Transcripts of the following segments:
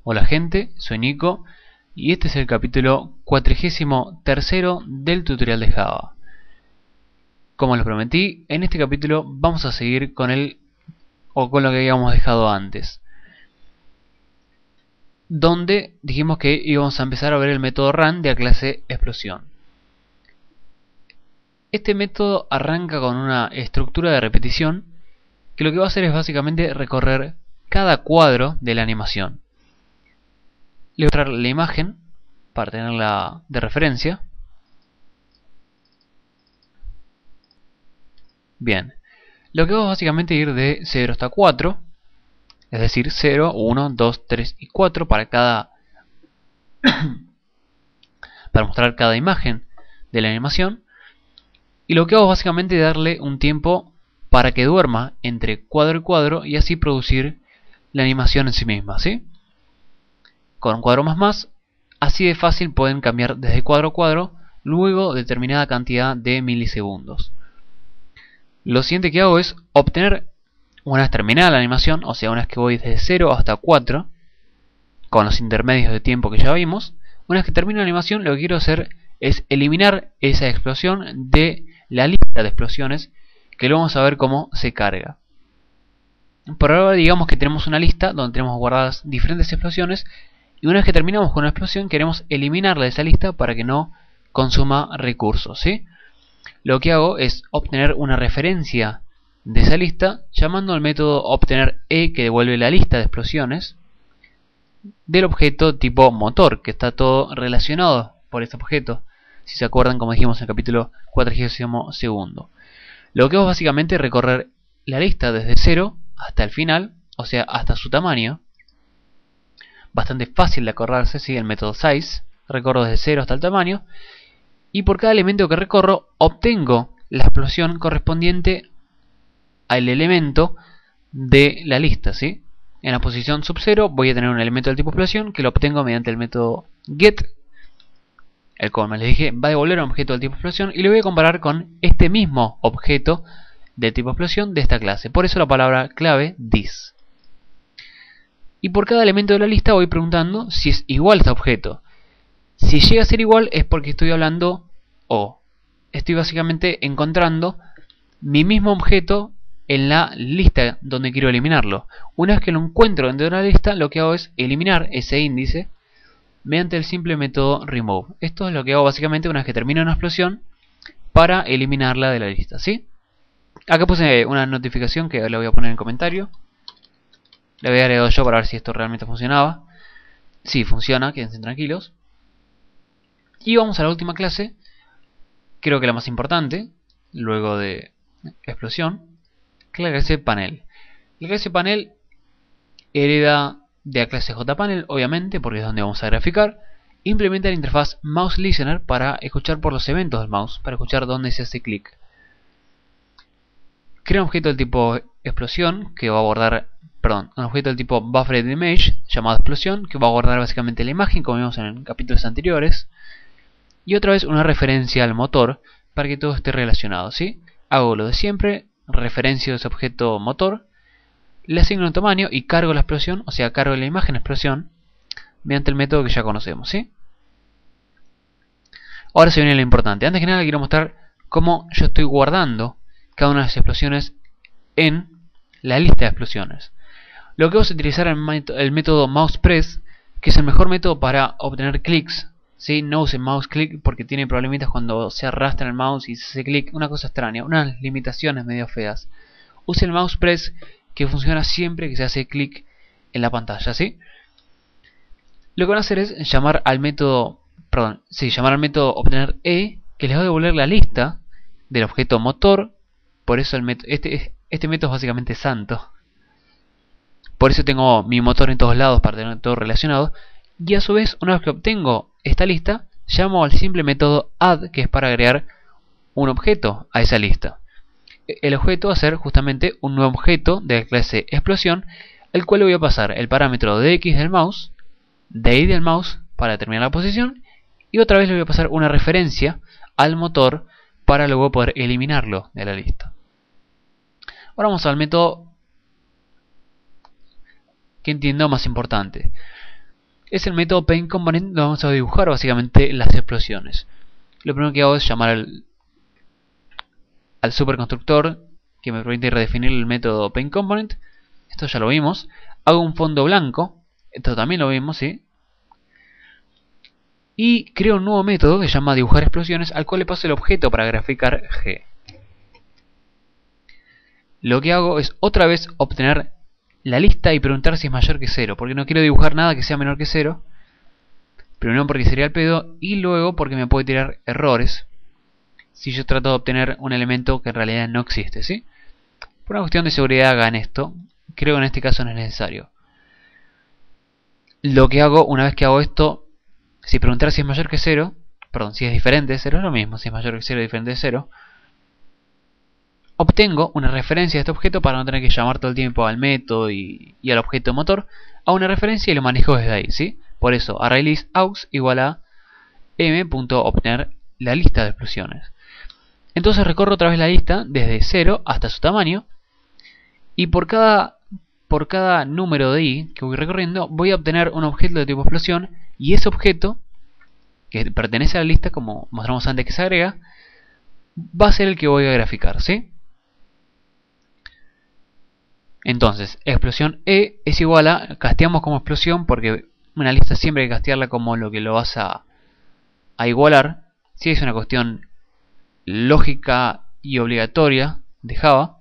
Hola gente, soy Nico y este es el capítulo 43º del tutorial de Java. Como les prometí, en este capítulo vamos a seguir con con lo que habíamos dejado antes, donde dijimos que íbamos a empezar a ver el método run de la clase explosión. Este método arranca con una estructura de repetición que lo que va a hacer es básicamente recorrer cada cuadro de la animación. Le voy a mostrar la imagen para tenerla de referencia. Bien, lo que va básicamente ir de 0 hasta 4, es decir, 0, 1, 2, 3 y 4 para para mostrar cada imagen de la animación. Y lo que hago es básicamente darle un tiempo para que duerma entre cuadro y cuadro y así producir la animación en sí misma, ¿sí? Con un cuadro más, así de fácil pueden cambiar desde cuadro a cuadro luego de determinada cantidad de milisegundos. Lo siguiente que hago es obtener, una vez terminada la animación, o sea, una vez que voy desde 0 hasta 4, con los intermedios de tiempo que ya vimos, una vez que termino la animación, lo que quiero hacer es eliminar esa explosión de la lista de explosiones, que luego vamos a ver cómo se carga. Por ahora digamos que tenemos una lista donde tenemos guardadas diferentes explosiones, y una vez que terminamos con una explosión queremos eliminarla de esa lista para que no consuma recursos, ¿sí? Lo que hago es obtener una referencia de esa lista llamando al método obtener que devuelve la lista de explosiones del objeto tipo motor, que está todo relacionado por este objeto, si se acuerdan, como dijimos en el capítulo 42. Lo que hago es básicamente recorrer la lista desde 0 hasta el final, o sea, hasta su tamaño. Bastante fácil de acordarse, ¿sí? El método size, recorro desde 0 hasta el tamaño, y por cada elemento que recorro obtengo la explosión correspondiente al elemento de la lista, ¿sí? En la posición sub 0 voy a tener un elemento del tipo explosión que lo obtengo mediante el método get, el cual, como les dije, va a devolver un objeto del tipo explosión y lo voy a comparar con este mismo objeto del tipo explosión de esta clase. Por eso la palabra clave this. Y por cada elemento de la lista voy preguntando si es igual a este objeto. Si llega a ser igual es porque estoy hablando o estoy básicamente encontrando mi mismo objeto en la lista donde quiero eliminarlo. Una vez que lo encuentro dentro de una lista, lo que hago es eliminar ese índice mediante el simple método remove. Esto es lo que hago básicamente una vez que termino una explosión para eliminarla de la lista, ¿sí? Acá puse una notificación que la voy a poner en comentario. Le voy a agregar yo para ver si esto realmente funcionaba. Sí, funciona, quédense tranquilos. Y vamos a la última clase, creo que la más importante, luego de explosión, que es la clase panel. La clase panel hereda de la clase JPanel, obviamente, porque es donde vamos a graficar. Implementa la interfaz Mouse Listener para escuchar por los eventos del mouse, para escuchar dónde se hace clic. Crea un objeto del tipo explosión que va a abordar, un objeto del tipo BufferedImage llamado explosión que va a abordar básicamente la imagen, como vimos en capítulos anteriores. Y otra vez una referencia al motor para que todo esté relacionado, ¿sí? Hago lo de siempre, referencio ese objeto motor, le asigno un tamaño y cargo la explosión, o sea, cargo la imagen explosión mediante el método que ya conocemos, ¿sí? Ahora se viene lo importante. Antes que nada quiero mostrar cómo yo estoy guardando cada una de las explosiones en la lista de explosiones. Lo que vamos a utilizar es el método mousePress, que es el mejor método para obtener clics, ¿sí? No use mouse click porque tiene problemitas cuando se arrastra el mouse y se hace clic, una cosa extraña, unas limitaciones medio feas. Use el mousePress, que funciona siempre que se hace clic en la pantalla, ¿sí? Lo que van a hacer es llamar al método, obtener que les va a devolver la lista del objeto motor. Por eso este método es básicamente santo. Por eso tengo mi motor en todos lados para tener todo relacionado. Y a su vez, una vez que obtengo esta lista, llamo al simple método add, que es para agregar un objeto a esa lista. El objeto va a ser justamente un nuevo objeto de la clase explosión, al cual le voy a pasar el parámetro de X del mouse, de Y del mouse para determinar la posición, y otra vez le voy a pasar una referencia al motor para luego poder eliminarlo de la lista. Ahora vamos al método que entiendo más importante. es el método paintComponent, donde vamos a dibujar básicamente las explosiones. Lo primero que hago es llamar al superconstructor que me permite redefinir el método paintComponent. Esto ya lo vimos. Hago un fondo blanco. Esto también lo vimos, ¿sí? Y creo un nuevo método que se llama dibujar explosiones, al cual le paso el objeto para graficar G. Lo que hago es otra vez obtener la lista y preguntar si es mayor que 0, porque no quiero dibujar nada que sea menor que 0. Primero porque sería el pedo, y luego porque me puede tirar errores si yo trato de obtener un elemento que en realidad no existe, ¿sí? Por una cuestión de seguridad hagan esto. Creo que en este caso no es necesario. Lo que hago una vez que hago esto, si preguntar si es mayor que 0, perdón, si es diferente de 0, es lo mismo, si es mayor que 0 o diferente de 0, obtengo una referencia de este objeto para no tener que llamar todo el tiempo al método y al objeto motor, a una referencia y lo manejo desde ahí, ¿sí? Por eso, ArrayList aux igual a m.obtener la lista de explosiones. Entonces recorro otra vez la lista desde 0 hasta su tamaño, y por cada número de i que voy recorriendo voy a obtener un objeto de tipo explosión, y ese objeto, que pertenece a la lista como mostramos antes que se agrega, va a ser el que voy a graficar, ¿sí? Entonces, explosión E es igual a, casteamos como explosión porque una lista siempre hay que castearla como lo que lo vas a igualar. Si es una cuestión lógica y obligatoria de Java.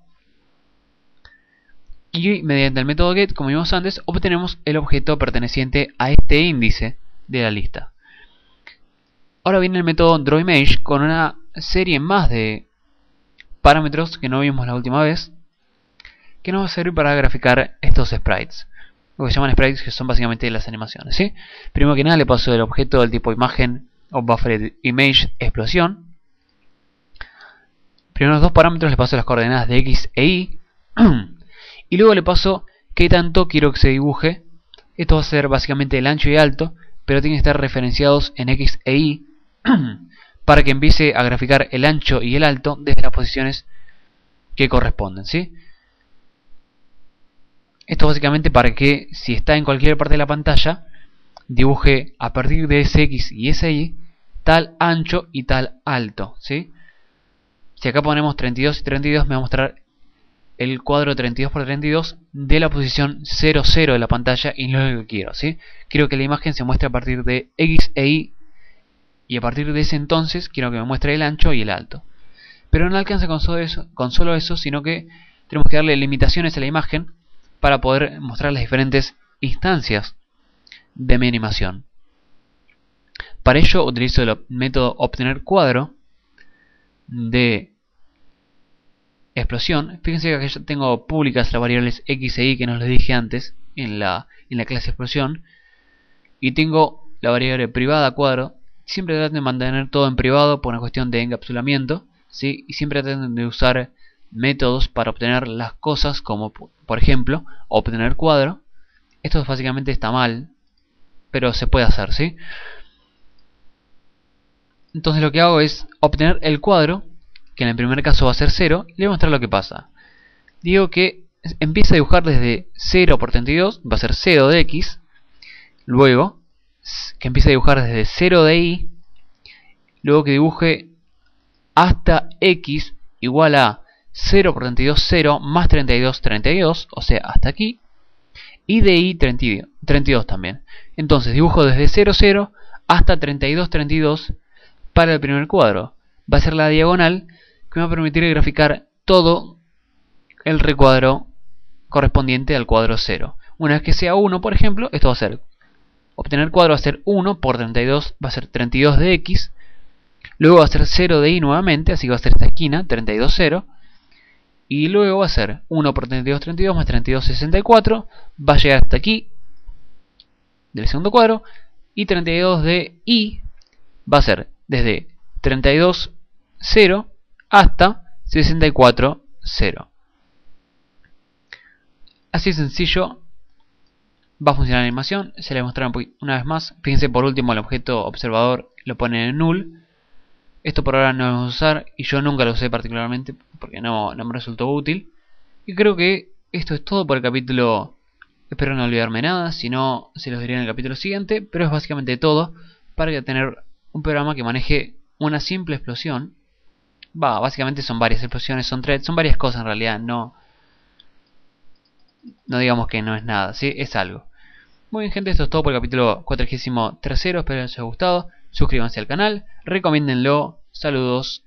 Y mediante el método get, como vimos antes, obtenemos el objeto perteneciente a este índice de la lista. Ahora viene el método drawImage con una serie más de parámetros que no vimos la última vez, que nos va a servir para graficar estos sprites. Lo que se llaman sprites, que son básicamente las animaciones, ¿sí? Primero que nada le paso el objeto del tipo imagen o buffered image explosión. Primero los dos parámetros le paso las coordenadas de x e y. Y luego le paso qué tanto quiero que se dibuje. Esto va a ser básicamente el ancho y alto, pero tienen que estar referenciados en x e y para que empiece a graficar el ancho y el alto desde las posiciones que corresponden, ¿sí? Esto básicamente para que, si está en cualquier parte de la pantalla, dibuje a partir de ese X y ese Y tal ancho y tal alto, ¿sí? Si acá ponemos 32 y 32, me va a mostrar el cuadro 32 por 32 de la posición 0, 0 de la pantalla, y no es lo que quiero, ¿sí? Quiero que la imagen se muestre a partir de X e Y, y a partir de ese entonces quiero que me muestre el ancho y el alto. Pero no alcanza con solo eso, sino que tenemos que darle limitaciones a la imagen para poder mostrar las diferentes instancias de mi animación. Para ello utilizo el método obtener cuadro de explosión. Fíjense que aquí yo tengo públicas las variables x e y que no les dije antes en la clase explosión, y tengo la variable privada cuadro. Siempre traten de mantener todo en privado por una cuestión de encapsulamiento, ¿sí? Y siempre traten de usar métodos para obtener las cosas, como por ejemplo obtener cuadro. Esto básicamente está mal, pero se puede hacer, ¿sí? Entonces lo que hago es obtener el cuadro, que en el primer caso va a ser 0, y le voy a mostrar lo que pasa. Digo que empieza a dibujar desde 0 por 32, va a ser 0 de x, luego que empiece a dibujar desde 0 de y, luego que dibuje hasta x igual a 0 por 32, 0, más 32, 32, o sea, hasta aquí, y de y 32 también. Entonces dibujo desde 0, 0 hasta 32, 32 para el primer cuadro. Va a ser la diagonal que me va a permitir graficar todo el recuadro correspondiente al cuadro 0. Una vez que sea 1, por ejemplo, esto va a ser, obtener cuadro va a ser 1 por 32, va a ser 32 de x, luego va a ser 0 de y nuevamente, así que va a ser esta esquina, 32, 0, y luego va a ser 1 por 32, 32 más 32, 64, va a llegar hasta aquí del segundo cuadro, y 32 de y va a ser desde 32, 0 hasta 64, 0. Así de sencillo va a funcionar la animación. Se le voy a mostrar una vez más. Fíjense, por último, el objeto observador lo pone en null. Esto por ahora no lo vamos a usar, y yo nunca lo usé particularmente porque no me resultó útil. Y creo que esto es todo por el capítulo Espero no olvidarme nada, si no se los diré en el capítulo siguiente, pero es básicamente todo para tener un programa que maneje una simple explosión. Básicamente son varias explosiones, son threads, son varias cosas en realidad, no digamos que no es nada, ¿sí? Es algo. Muy bien, gente, esto es todo por el capítulo 43, espero les haya gustado. Suscríbanse al canal, recomiéndenlo, saludos.